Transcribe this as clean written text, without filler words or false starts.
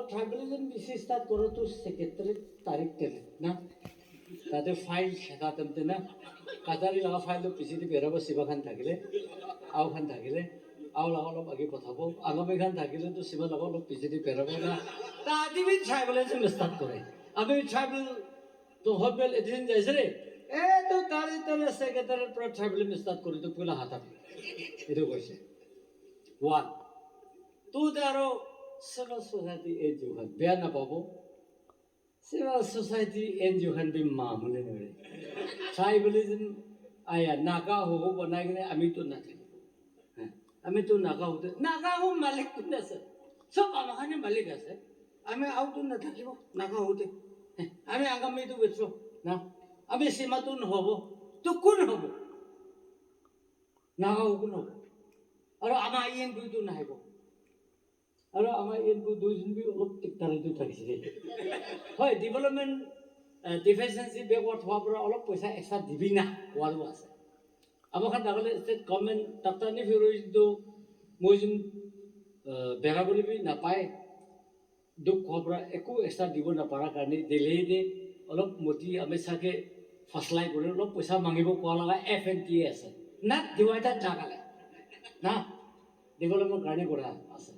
ট্রাইবেলিজম বেশি স্টার্ট করো তো সেক্রেটারি তারিখ তেলে না তাতে ফাইল শেখা তেমতে না কাটারি লাগা ফাইলটো পিছিয়ে বেরাব শিবাখান থাকিলে আও খান থাকিলে আও লাগা অলপ আগে পঠাব আগামী খান থাকিলে তো শিবা লাগা অলপ পিছিয়ে বেরাব না তাতে বি ট্রাইবেলিজম স্টার্ট করে আমি ট্রাইবেল তো হবেল এদিন যাইছে রে এ তো তারে তারে সেক্রেটারির পর ট্রাইবেলিজম স্টার্ট করে তো পয়লা হাতাবি এটা কইছে ওয়ান তো আরো civil society NGO kan biar na pabo civil society NGO kan bi mamule nore tribalism aya naga ho banai gane ami to na thaki ami to naga ho malik kun ase sob amahane malik ase ami out to na thakibo naga hote ami agami to betro na ami sima to hobo to kun hobo naga ho kun hobo aro ama ien du to naibo আৰু আমাৰ এইটো দুইজন B অলপ টিকটাৰিটো থাকিছিলে হয় development ডিফিচিয়েঞ্চি backward হোৱাৰ পৰা অলপ পইচা এক্সট্ৰা দিবি না হোৱাৰো আছে আমাৰ খান ডাকলে ষ্টেট গভৰ্ণমেণ্ট টাটানি ফিউৰিটো মই যোন বেগা বুলিবি নাপায় দুখ হোৱাৰ পৰা একো এক্সট্ৰা দিব নাপাৰাৰ কাৰণে দিল্লীতে অলপ মতি আমি চাগে ফাচলাই কৰি অলপ পইচা মাগিব কোৱা লগা FNTA আছে না দিৱাইটা জাগালে না ডেভেলপমেণ্ট কাৰণে কৰা আছে